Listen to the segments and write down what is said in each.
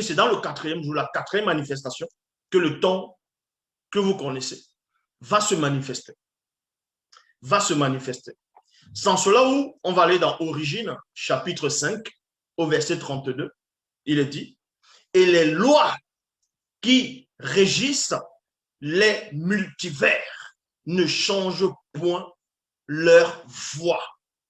que c'est dans le quatrième jour, la quatrième manifestation, que le temps que vous connaissez va se manifester. Va se manifester. Sans cela, où on va aller dans Origine, chapitre 5, au verset 32, il est dit, et les lois qui régissent les multivers ne changent point leur voie,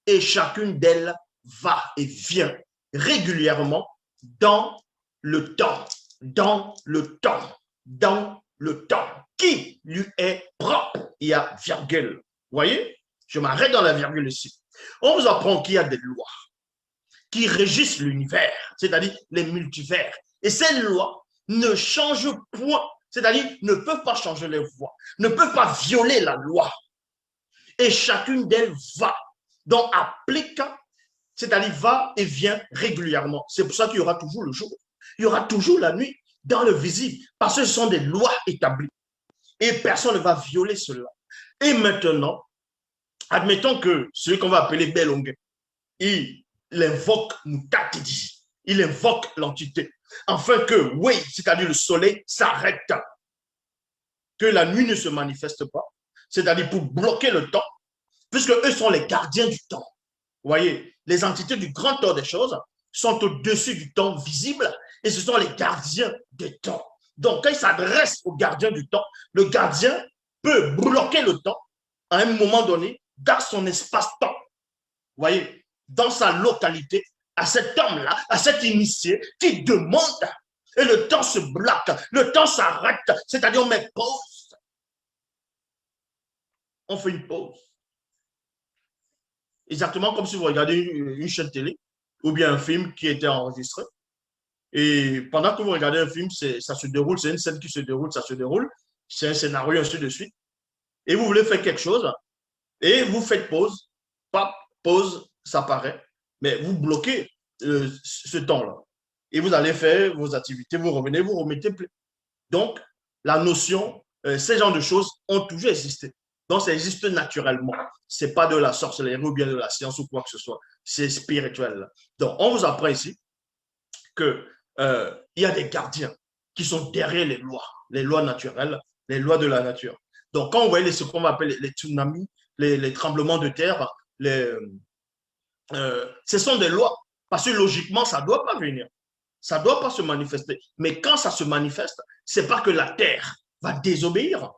et chacune d'elles va et vient régulièrement dans le temps, dans le temps, dans le temps, qui lui est propre. Il y a virgule. Vous voyez? Je m'arrête dans la virgule ici. On vous apprend qu'il y a des lois qui régissent l'univers, c'est-à-dire les multivers. Et ces lois ne changent point, c'est-à-dire ne peuvent pas changer les voies, ne peuvent pas violer la loi. Et chacune d'elles va, donc applique, c'est-à-dire va et vient régulièrement. C'est pour ça qu'il y aura toujours le jour, il y aura toujours la nuit dans le visible, parce que ce sont des lois établies. Et personne ne va violer cela. Et maintenant, admettons que celui qu'on va appeler Belongue, il invoque Mutatidi, il invoque l'entité, afin que, oui, c'est-à-dire le soleil s'arrête, que la nuit ne se manifeste pas, c'est-à-dire pour bloquer le temps, puisque eux sont les gardiens du temps. Vous voyez, les entités du grand ordre des choses sont au-dessus du temps visible et ce sont les gardiens du temps. Donc, quand il s'adresse au gardien du temps, le gardien peut bloquer le temps à un moment donné dans son espace-temps. Vous voyez, dans sa localité, à cet homme-là, à cet initié qui demande et le temps se bloque, le temps s'arrête, c'est-à-dire on met pause. On fait une pause. Exactement comme si vous regardez une chaîne télé ou bien un film qui était enregistré. Et pendant que vous regardez un film, ça se déroule, c'est une scène qui se déroule, ça se déroule, c'est un scénario, ainsi de suite. Et vous voulez faire quelque chose et vous faites pause, pap, pause, ça paraît, mais vous bloquez ce temps-là. Et vous allez faire vos activités, vous revenez, vous remettez plus. Donc, la notion, ces genres de choses ont toujours existé. Donc, ça existe naturellement. Ce n'est pas de la sorcellerie ou bien de la science ou quoi que ce soit. C'est spirituel. Donc, on vous apprend ici qu'il y a des gardiens qui sont derrière les lois naturelles, les lois de la nature. Donc, quand vous voyez ce qu'on va appeler les tsunamis, les tremblements de terre, ce sont des lois. Parce que logiquement, ça ne doit pas venir. Ça ne doit pas se manifester. Mais quand ça se manifeste, ce n'est pas que la terre va désobéir.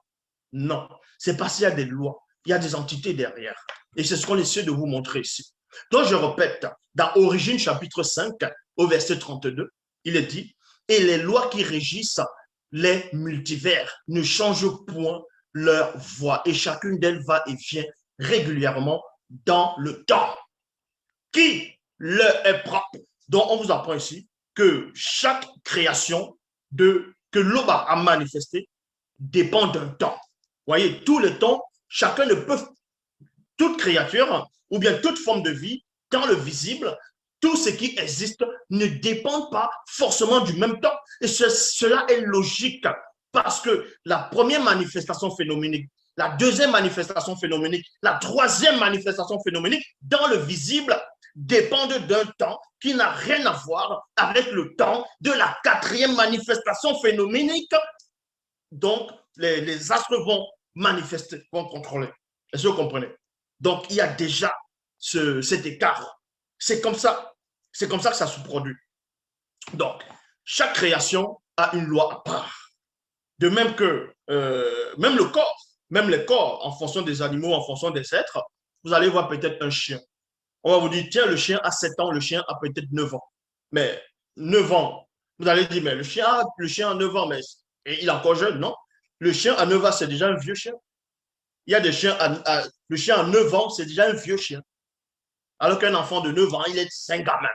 Non. C'est parce qu'il y a des lois. Il y a des entités derrière. Et c'est ce qu'on essaie de vous montrer ici. Donc, je répète, dans Origine, chapitre 5, au verset 32, il est dit, et les lois qui régissent les multivers ne changent point leur voie. Et chacune d'elles va et vient régulièrement dans le temps qui leur est propre. Donc, on vous apprend ici que chaque création que l'Oba a manifesté dépend d'un temps. Vous voyez, tout le temps, chacun ne peut, toute créature ou bien toute forme de vie, dans le visible, tout ce qui existe ne dépend pas forcément du même temps. Et cela est logique parce que la première manifestation phénoménique, la deuxième manifestation phénoménique, la troisième manifestation phénoménique, dans le visible, dépendent d'un temps qui n'a rien à voir avec le temps de la quatrième manifestation phénoménique. Donc, les astres vont manifester, vont contrôler. Est-ce que vous comprenez? Donc, il y a déjà cet écart. C'est comme ça que ça se produit. Donc, chaque création a une loi à part. De même que même le corps, même les corps, en fonction des animaux, en fonction des êtres, vous allez voir peut-être un chien. On va vous dire, tiens, le chien a 7 ans, le chien a peut-être 9 ans. Mais 9 ans, vous allez dire, mais le chien a 9 ans, mais il est encore jeune, non? Le chien à 9 ans, c'est déjà un vieux chien. Il y a des chiens, le chien à 9 ans, c'est déjà un vieux chien. Alors qu'un enfant de 9 ans, il est un gamin.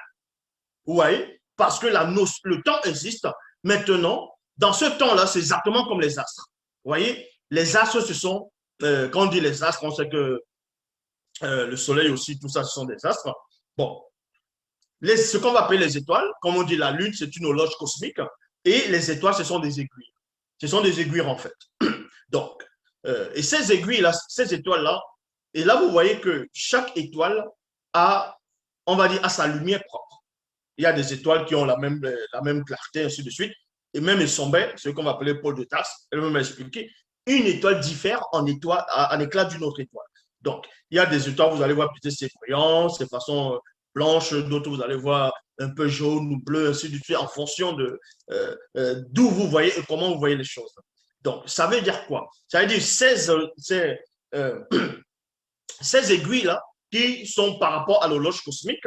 Vous voyez? Parce que le temps existe. Maintenant, dans ce temps-là, c'est exactement comme les astres. Vous voyez? Les astres, ce sont, quand on dit les astres, on sait que le soleil aussi, tout ça, ce sont des astres. Bon, ce qu'on va appeler les étoiles, comme on dit la lune, c'est une horloge cosmique. Et les étoiles, ce sont des aiguilles. Ce sont des aiguilles, en fait. Donc, et ces aiguilles-là, ces étoiles-là, et là, vous voyez que chaque étoile a, on va dire, a sa lumière propre. Il y a des étoiles qui ont la même clarté, ainsi de suite. Et même Essombe, ce qu'on va appeler pôle de Tasse, elle m'a expliqué, une étoile diffère en éclat d'une autre étoile. Donc, il y a des étoiles, vous allez voir peut-être c'est brillant, c'est façon blanche, d'autres vous allez voir un peu jaune ou bleu, ainsi de suite, en fonction de d'où vous voyez et comment vous voyez les choses. Donc, ça veut dire quoi? Ça veut dire 16 aiguilles-là qui sont par rapport à l'horloge cosmique,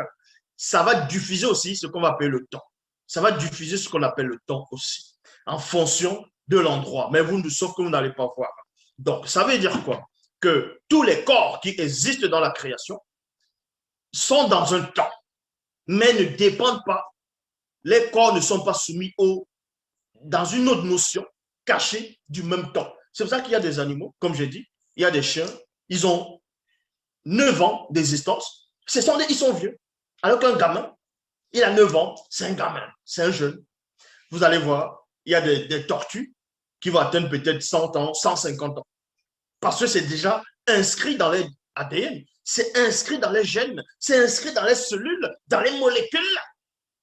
ça va diffuser aussi ce qu'on va appeler le temps. Ça va diffuser ce qu'on appelle le temps aussi, en fonction de l'endroit. Mais sauf que vous n'allez pas voir. Donc, ça veut dire quoi? Que tous les corps qui existent dans la création sont dans un temps, mais ne dépendent pas. Les corps ne sont pas soumis dans une autre notion cachée du même temps. C'est pour ça qu'il y a des animaux, comme j'ai dit, il y a des chiens, ils ont 9 ans d'existence, ils sont vieux. Alors qu'un gamin, il a 9 ans, c'est un gamin, c'est un jeune. Vous allez voir, il y a des tortues qui vont atteindre peut-être 100 ans, 150 ans. Parce que c'est déjà inscrit dans les ADN, c'est inscrit dans les gènes, c'est inscrit dans les cellules, dans les molécules.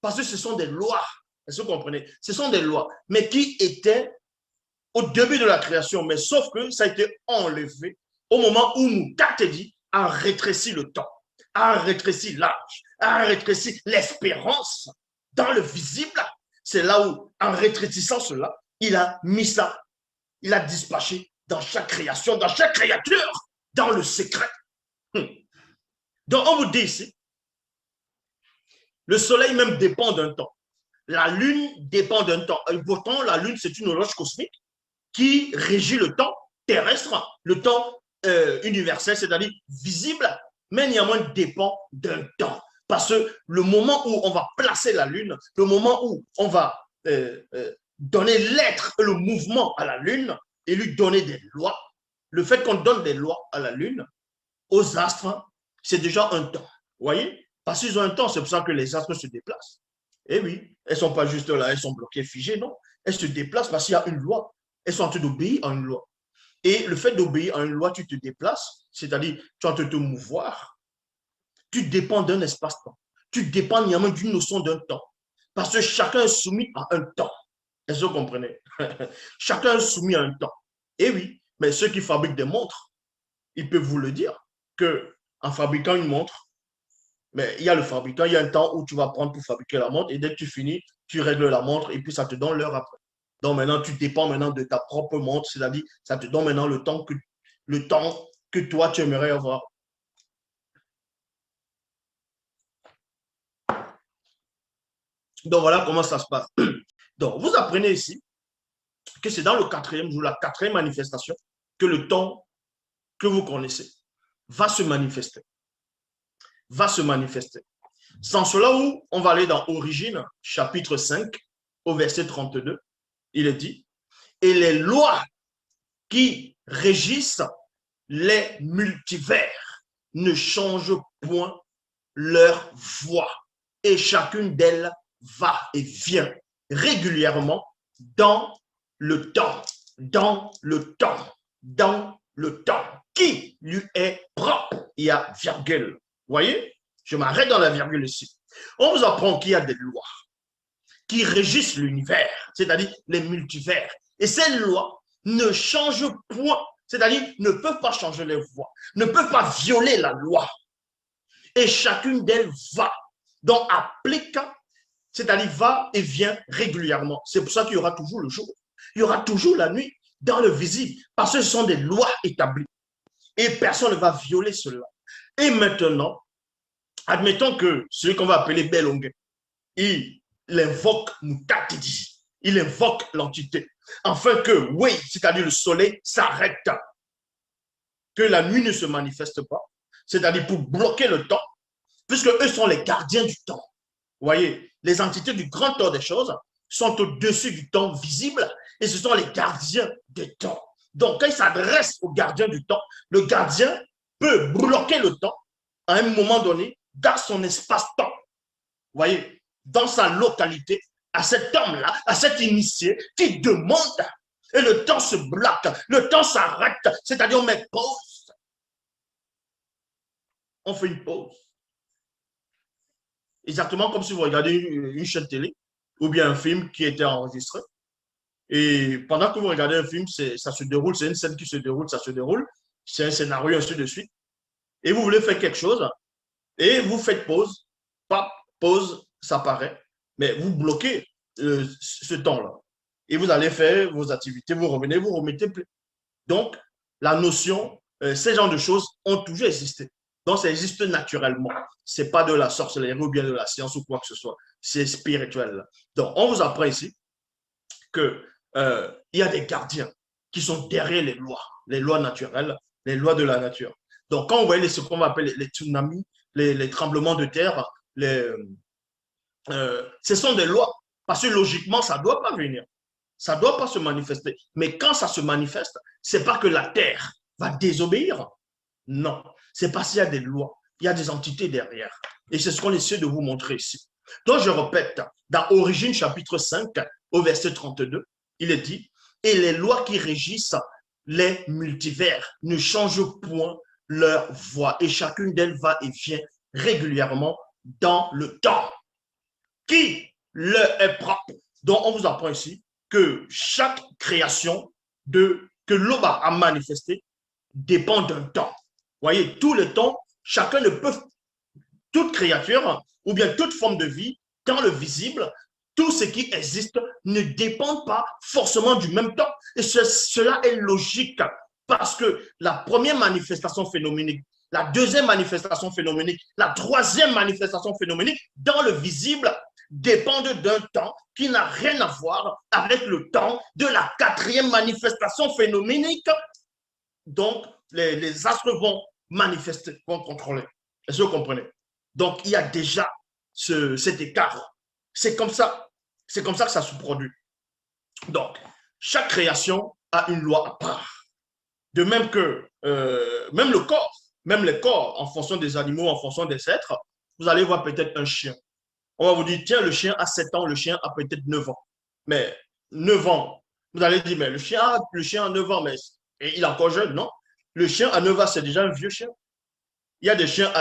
Parce que ce sont des lois. Est-ce que vous comprenez? Ce sont des lois, mais qui étaient au début de la création, mais sauf que ça a été enlevé au moment où Moukatedi a rétréci le temps, a rétréci l'âge, a rétréci l'espérance dans le visible. C'est là où, en rétrécissant cela, il a mis ça, il a dispatché dans chaque création, dans chaque créature, dans le secret. Donc, on vous dit ici, le soleil même dépend d'un temps. La lune dépend d'un temps. Et pourtant, la lune, c'est une horloge cosmique qui régit le temps terrestre, le temps universel, c'est-à-dire visible, mais néanmoins dépend d'un temps. Parce que le moment où on va placer la lune, le moment où on va donner l'être et le mouvement à la lune et lui donner des lois, le fait qu'on donne des lois à la lune, aux astres, c'est déjà un temps. Vous voyez? Parce qu'ils ont un temps, c'est pour ça que les astres se déplacent. Et oui, elles ne sont pas juste là, elles sont bloquées, figées, non. Elles se déplacent parce qu'il y a une loi. Elles sont en train d'obéir à une loi. Et le fait d'obéir à une loi, tu te déplaces, c'est-à-dire tu es en train de te mouvoir, tu dépends d'un espace-temps. Tu dépends néanmoins d'une notion d'un temps. Parce que chacun est soumis à un temps. Est-ce que vous comprenez? Chacun est soumis à un temps. Et oui, mais ceux qui fabriquent des montres, ils peuvent vous le dire, qu'en fabriquant une montre, mais il y a le fabricant, il y a un temps où tu vas prendre pour fabriquer la montre et dès que tu finis, tu règles la montre et puis ça te donne l'heure après. Donc maintenant, tu dépends maintenant de ta propre montre, c'est-à-dire ça te donne maintenant le temps que toi, tu aimerais avoir. Donc voilà comment ça se passe. Donc vous apprenez ici que c'est dans le 4e jour, la 4e manifestation, que le temps que vous connaissez va se manifester. Va se manifester. Sans cela où on va aller dans Origine, chapitre 5, au verset 32, il est dit, et les lois qui régissent les multivers ne changent point leur voie et chacune d'elles va et vient régulièrement dans le temps, dans le temps, dans le temps qui lui est propre. Il y a virgule. Vous voyez? Je m'arrête dans la virgule ici. On vous apprend qu'il y a des lois qui régissent l'univers, c'est-à-dire les multivers. Et ces lois ne changent point, c'est-à-dire ne peuvent pas changer les voies, ne peuvent pas violer la loi. Et chacune d'elles va, donc applique, c'est-à-dire va et vient régulièrement. C'est pour ça qu'il y aura toujours le jour, il y aura toujours la nuit dans le visible, parce que ce sont des lois établies. Et personne ne va violer cela. Et maintenant, admettons que celui qu'on va appeler Belongue, il invoque Moukatidi, il invoque l'entité, afin que, oui, c'est-à-dire le soleil s'arrête, que la nuit ne se manifeste pas, c'est-à-dire pour bloquer le temps, puisque eux sont les gardiens du temps. Vous voyez, les entités du grand temps des choses sont au-dessus du temps visible et ce sont les gardiens du temps. Donc, quand il s'adresse au gardien du temps, le gardien peut bloquer le temps à un moment donné dans son espace-temps. Vous voyez, dans sa localité, à cet homme-là, à cet initié qui demande et le temps se bloque, le temps s'arrête, c'est-à-dire on met pause. On fait une pause. exactement comme si vous regardez une chaîne télé ou bien un film qui était enregistré. Et pendant que vous regardez un film, ça se déroule, c'est une scène qui se déroule, ça se déroule, c'est un scénario, ainsi de suite. Et vous voulez faire quelque chose, et vous faites pause, pas pause, ça paraît, mais vous bloquez ce temps-là. Et vous allez faire vos activités, vous revenez, vous remettez. Donc, la notion, ces genres de choses ont toujours existé. Donc, ça existe naturellement. Ce n'est pas de la sorcellerie ou bien de la science ou quoi que ce soit. C'est spirituel. Donc, on vous apprend ici qu'il y a des gardiens qui sont derrière les lois naturelles, les lois de la nature. Donc, quand vous voyez ce qu'on appelle les tsunamis, les tremblements de terre, ce sont des lois. Parce que logiquement, ça ne doit pas venir. Ça ne doit pas se manifester. Mais quand ça se manifeste, ce n'est pas que la terre va désobéir. Non. C'est parce qu'il y a des lois. Il y a des entités derrière. Et c'est ce qu'on essaie de vous montrer ici. Donc, je répète, dans Origine chapitre 5, au verset 32, il est dit, et les lois qui régissent les multivers ne changent point leur voie. Et chacune d'elles va et vient régulièrement dans le temps qui leur est propre. Donc, on vous apprend ici que chaque création que l'Oba a manifestée dépend d'un temps. Vous voyez, tout le temps, chacun ne peut, toute créature ou bien toute forme de vie, dans le visible, tout ce qui existe ne dépend pas forcément du même temps. Et cela est logique parce que la première manifestation phénoménique, la deuxième manifestation phénoménique, la troisième manifestation phénoménique, dans le visible, dépendent d'un temps qui n'a rien à voir avec le temps de la quatrième manifestation phénoménique. Donc, les astres vont manifester, vont contrôler. Est-ce que vous comprenez? Donc, il y a déjà cet écart. C'est comme ça que ça se produit. Donc, chaque création a une loi à part. De même que même le corps, même les corps, en fonction des animaux, en fonction des êtres, vous allez voir peut-être un chien. On va vous dire, tiens, le chien a 7 ans, le chien a peut-être 9 ans. Mais 9 ans, vous allez dire, mais le chien a 9 ans, mais et il est encore jeune, non? Le chien à 9 ans, c'est déjà un vieux chien. Il y a des chiens,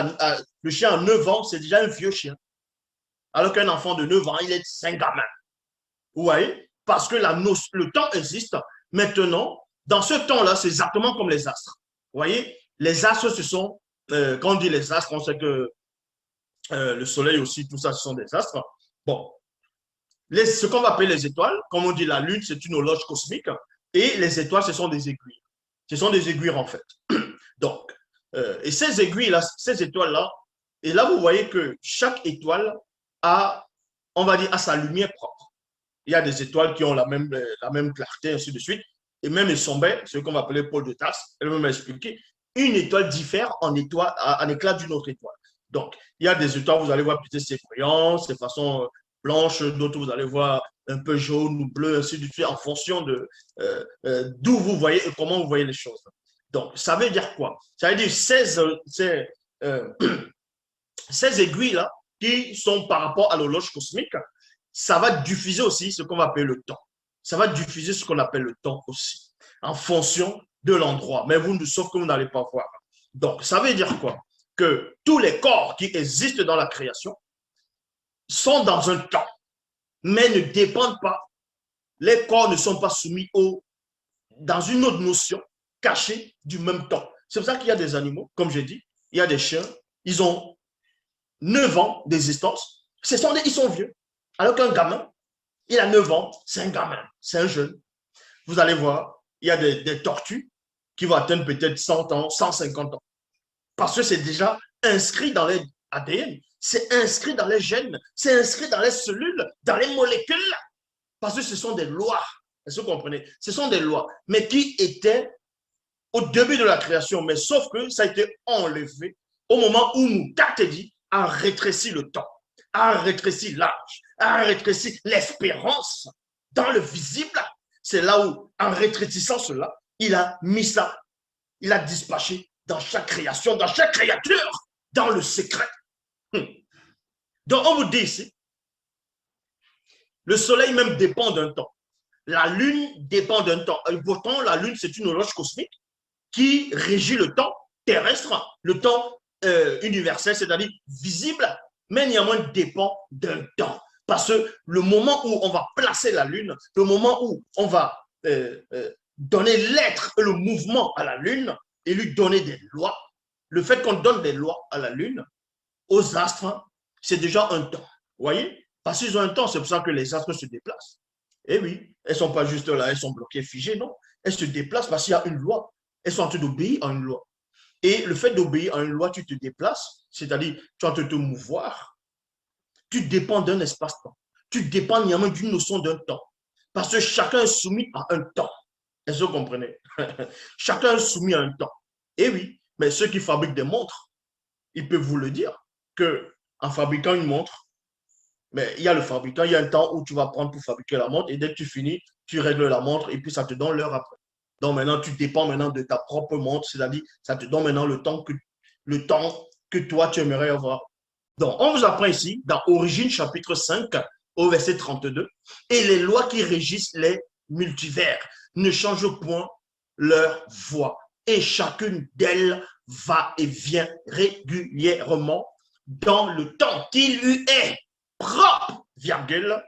le chien à 9 ans, c'est déjà un vieux chien. Alors qu'un enfant de 9 ans, il est un gamin. Vous voyez? Parce que le temps existe. Maintenant, dans ce temps-là, c'est exactement comme les astres. Vous voyez? Les astres, ce sont, quand on dit les astres, on sait que le soleil aussi, tout ça, ce sont des astres. Bon, ce qu'on va appeler les étoiles, comme on dit la lune, c'est une horloge cosmique. Et les étoiles, ce sont des aiguilles. Ce sont des aiguilles, en fait. Donc, et ces aiguilles-là, ces étoiles-là, et là, vous voyez que chaque étoile a, on va dire, a sa lumière propre. Il y a des étoiles qui ont la même clarté, ainsi de suite. Et même les sombres, ce qu'on va appeler pôle de Tasse, elle m'a expliqué, une étoile diffère en éclat d'une autre étoile. Donc, il y a des étoiles, vous allez voir peut-être c'est brillant, c'est façon blanche, d'autres vous allez voir un peu jaune ou bleu, ainsi de suite, en fonction de d'où vous voyez et comment vous voyez les choses. Donc, ça veut dire quoi? Ça veut dire ces aiguilles-là qui sont par rapport à l'horloge cosmique, ça va diffuser aussi ce qu'on va appeler le temps. Ça va diffuser ce qu'on appelle le temps aussi, en fonction de l'endroit. Mais sauf que vous n'allez pas voir. Donc, ça veut dire quoi? Que tous les corps qui existent dans la création sont dans un temps, mais ne dépendent pas. Les corps ne sont pas soumis dans une autre notion cachée du même temps. C'est pour ça qu'il y a des animaux, comme j'ai dit, il y a des chiens, ils ont 9 ans d'existence, ils sont vieux. Alors qu'un gamin, il a 9 ans, c'est un gamin, c'est un jeune. Vous allez voir, il y a des tortues qui vont atteindre peut-être 100 ans, 150 ans. Parce que c'est déjà inscrit dans les ADN, c'est inscrit dans les gènes, c'est inscrit dans les cellules, dans les molécules. Parce que ce sont des lois. Est-ce que vous comprenez? Ce sont des lois, mais qui étaient au début de la création, mais sauf que ça a été enlevé au moment où Moukatedi a rétréci le temps, a rétréci l'âge, a rétréci l'espérance dans le visible. C'est là où, en rétrécissant cela, il a mis ça, il a dispatché dans chaque création, dans chaque créature, dans le secret. Donc, on vous dit ici, le soleil même dépend d'un temps. La lune dépend d'un temps. Et pourtant, la lune, c'est une horloge cosmique qui régit le temps terrestre, le temps universel, c'est-à-dire visible, mais néanmoins dépend d'un temps. Parce que le moment où on va placer la Lune, le moment où on va donner l'être et le mouvement à la Lune et lui donner des lois, le fait qu'on donne des lois à la Lune, aux astres, c'est déjà un temps. Vous voyez? Parce qu'ils ont un temps, c'est pour ça que les astres se déplacent. Et oui, elles ne sont pas juste là, elles sont bloquées, figées, non. Elles se déplacent parce qu'il y a une loi. Elles sont en train d'obéir à une loi. Et le fait d'obéir à une loi, tu te déplaces, c'est-à-dire tu es en train de te mouvoir, tu dépends d'un espace-temps. Tu dépends néanmoins d'une notion d'un temps. Parce que chacun est soumis à un temps. Est-ce que vous comprenez? Chacun est soumis à un temps. Et oui, mais ceux qui fabriquent des montres, ils peuvent vous le dire, qu'en fabriquant une montre, mais il y a le fabricant, il y a un temps où tu vas prendre pour fabriquer la montre et dès que tu finis, tu règles la montre et puis ça te donne l'heure après. Donc maintenant, tu dépends maintenant de ta propre montre, c'est-à-dire ça te donne maintenant le temps que toi, tu aimerais avoir. Donc, on vous apprend ici, dans Origine chapitre 5, au verset 32, et les lois qui régissent les multivers ne changent point leur voie, et chacune d'elles va et vient régulièrement dans le temps qui lui est propre, virgule,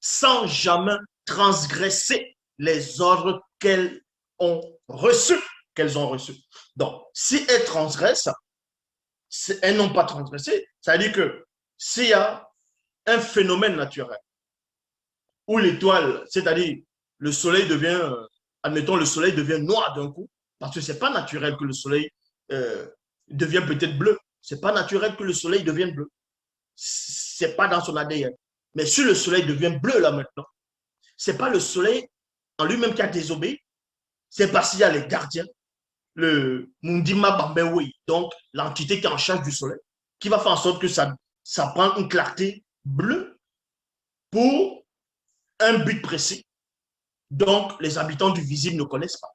sans jamais transgresser les ordres qu'elles ont reçus. Donc, si elles transgressent, elles n'ont pas transgressé. Ça veut dire que s'il y a un phénomène naturel où l'étoile, c'est-à-dire le soleil devient, admettons, le soleil devient noir d'un coup, parce que ce n'est pas naturel que le soleil devienne peut-être bleu. Ce n'est pas naturel que le soleil devienne bleu. Ce n'est pas dans son ADN. Mais si le soleil devient bleu là maintenant, ce n'est pas le soleil en lui-même qui a désobéi, c'est parce qu'il y a les gardiens, le Mundima Bambewi, donc l'entité qui est en charge du soleil, qui va faire en sorte que ça prend une clarté bleue pour un but précis. Donc, les habitants du visible ne connaissent pas.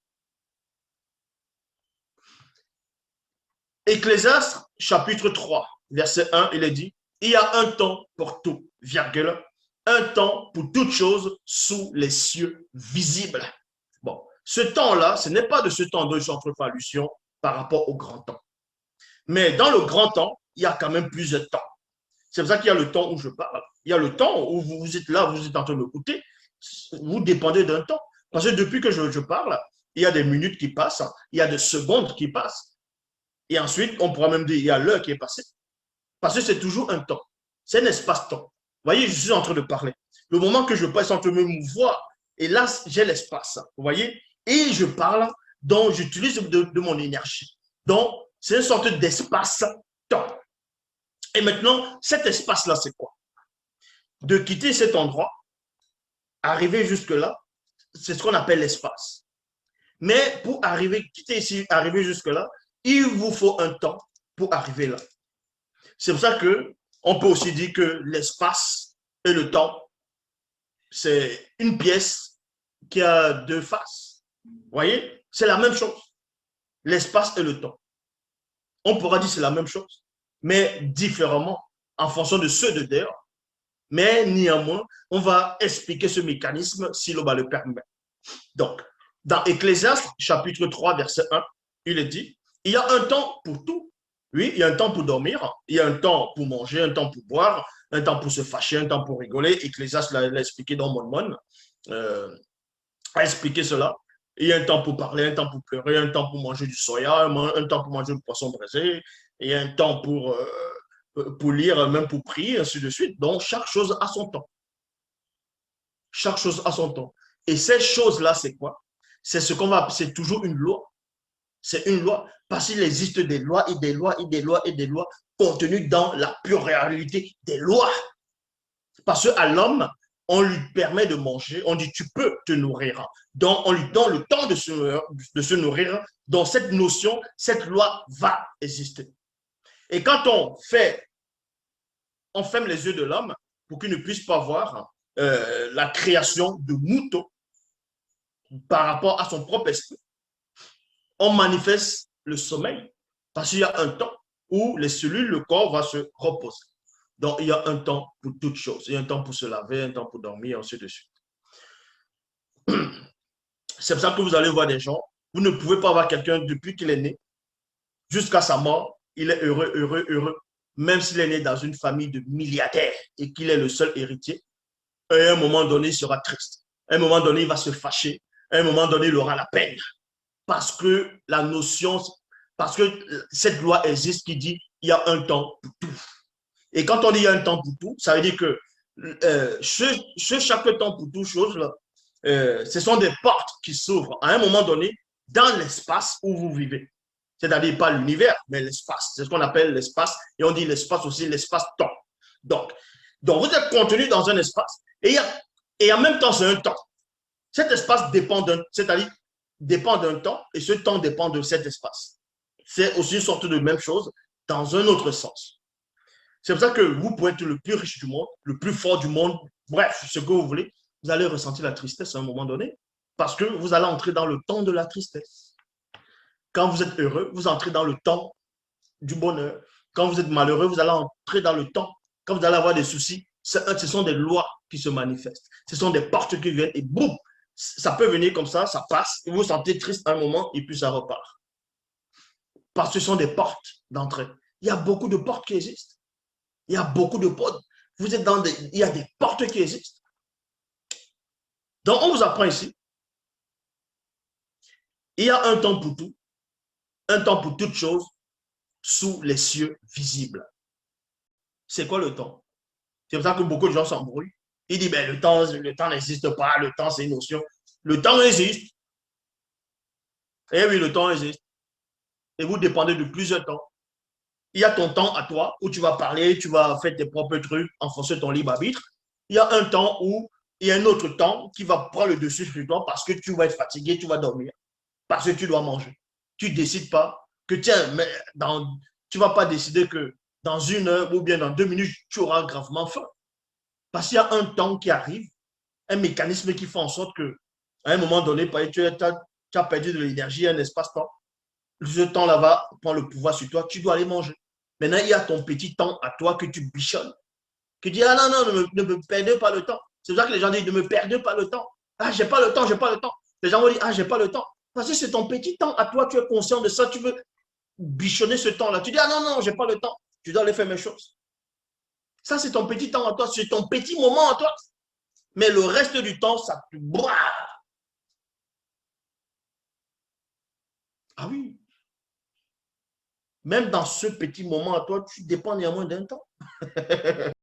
Ecclésiaste, chapitre 3, verset 1, il est dit, il y a un temps pour tout, virgule, un temps pour toute chose sous les cieux visibles. Bon, ce temps-là, ce n'est pas de ce temps dont je suis en train de faire allusion par rapport au grand temps. Mais dans le grand temps, il y a quand même plusieurs temps. C'est pour ça qu'il y a le temps où je parle. Il y a le temps où vous êtes là, vous êtes en train de m'écouter. Vous dépendez d'un temps. Parce que depuis que je parle, il y a des minutes qui passent, il y a des secondes qui passent. Et ensuite, on pourra même dire, il y a l'heure qui est passée. Parce que c'est toujours un temps. C'est un espace-temps. Vous voyez, je suis en train de parler. Le moment que je passe en train de me mouvoir, et là, j'ai l'espace. Vous voyez? Et je parle, donc j'utilise de mon énergie. Donc, c'est une sorte d'espace-temps. Et maintenant, cet espace-là, c'est quoi? De quitter cet endroit, arriver jusque-là, c'est ce qu'on appelle l'espace. Mais pour quitter ici, arriver jusque-là, il vous faut un temps pour arriver là. C'est pour ça qu'on peut aussi dire que l'espace et le temps, c'est une pièce qui a deux faces. Vous voyez? C'est la même chose. L'espace et le temps. On pourra dire que c'est la même chose, mais différemment en fonction de ceux de dehors. Mais néanmoins, on va expliquer ce mécanisme si l'on va le permettre. Donc, dans Ecclésiaste, chapitre 3, verset 1, il est dit, il y a un temps pour tout. Oui, il y a un temps pour dormir, il y a un temps pour manger, un temps pour boire, un temps pour se fâcher, un temps pour rigoler. Ecclésiaste l'a expliqué dans Mormon, a expliqué cela. Il y a un temps pour parler, un temps pour pleurer, un temps pour manger du soya, un temps pour manger du poisson braisé, et un temps pour lire, même pour prier, ainsi de suite. Donc, chaque chose a son temps. Chaque chose a son temps. Et ces choses-là, c'est quoi? C'est ce qu'on va, c'est toujours une loi. C'est une loi. Parce qu'il existe des lois et des lois et des lois et des lois contenues dans la pure réalité des lois. Parce qu'à l'homme, on lui permet de manger, on dit tu peux te nourrir. Donc, on lui donne le temps de se nourrir. Donc, cette notion, cette loi va exister. Et quand on ferme les yeux de l'homme pour qu'il ne puisse pas voir la création de moutons par rapport à son propre esprit, on manifeste le sommeil parce qu'il y a un temps où les cellules, le corps va se reposer. Donc, il y a un temps pour toutes choses. Il y a un temps pour se laver, un temps pour dormir, ainsi de suite. C'est pour ça que vous allez voir des gens, vous ne pouvez pas avoir quelqu'un depuis qu'il est né jusqu'à sa mort, il est heureux, heureux, heureux. même s'il est né dans une famille de milliardaires et qu'il est le seul héritier, à un moment donné, il sera triste. À un moment donné, il va se fâcher. À un moment donné, il aura la peine. Parce que la notion, parce que cette loi existe qui dit il y a un temps pour tout. Et quand on dit il y a un temps pour tout, ça veut dire que chaque temps pour tout chose, ce sont des portes qui s'ouvrent à un moment donné dans l'espace où vous vivez. C'est-à-dire pas l'univers, mais l'espace. C'est ce qu'on appelle l'espace. Et on dit l'espace aussi, l'espace-temps. Donc, donc, vous êtes contenu dans un espace et en même temps, c'est un temps. Cet espace dépend c'est-à-dire dépend d'un temps et ce temps dépend de cet espace. C'est aussi une sorte de même chose dans un autre sens. C'est pour ça que vous pouvez être le plus riche du monde, le plus fort du monde, bref, ce que vous voulez, vous allez ressentir la tristesse à un moment donné parce que vous allez entrer dans le temps de la tristesse. Quand vous êtes heureux, vous entrez dans le temps du bonheur. Quand vous êtes malheureux, vous allez entrer dans le temps. Quand vous allez avoir des soucis, ce sont des lois qui se manifestent. Ce sont des portes qui viennent et boum, ça peut venir comme ça passe, et vous vous sentez triste à un moment et puis ça repart. Parce que ce sont des portes d'entrée. Il y a beaucoup de portes qui existent. Il y a beaucoup de portes. Vous êtes dans il y a des portes qui existent. Donc, on vous apprend ici. Il y a un temps pour tout, un temps pour toute chose sous les cieux visibles. C'est quoi le temps? C'est pour ça que beaucoup de gens s'embrouillent. Ils disent, ben, le temps n'existe pas, le temps, c'est une notion. Le temps existe. Eh oui, le temps existe. Et vous dépendez de plusieurs temps. Il y a ton temps à toi où tu vas parler, tu vas faire tes propres trucs en fonction de ton libre arbitre. Il y a un temps où il y a un autre temps qui va prendre le dessus sur toi parce que tu vas être fatigué, tu vas dormir, parce que tu dois manger. Tu ne décides pas que tiens, mais tu ne vas pas décider que dans 1 heure ou bien dans 2 minutes, tu auras gravement faim. Parce qu'il y a un temps qui arrive, un mécanisme qui fait en sorte que à un moment donné, tu as perdu de l'énergie, un espace-temps. Ce temps-là va prendre le pouvoir sur toi, tu dois aller manger. Maintenant, il y a ton petit temps à toi que tu bichonnes, que tu dis, ah non, non, ne me perdez pas le temps. C'est pour ça que les gens disent, ne me perdez pas le temps. Ah, j'ai pas le temps, j'ai pas le temps. Les gens vont dire, ah, j'ai pas le temps. Parce que c'est ton petit temps à toi, tu es conscient de ça, tu veux bichonner ce temps-là. Tu dis, ah non, non, j'ai pas le temps. Tu dois aller faire mes choses. Ça, c'est ton petit temps à toi, c'est ton petit moment à toi. Mais le reste du temps, ça te boit. Ah oui. Même dans ce petit moment à toi, tu dépends néanmoins d'un temps.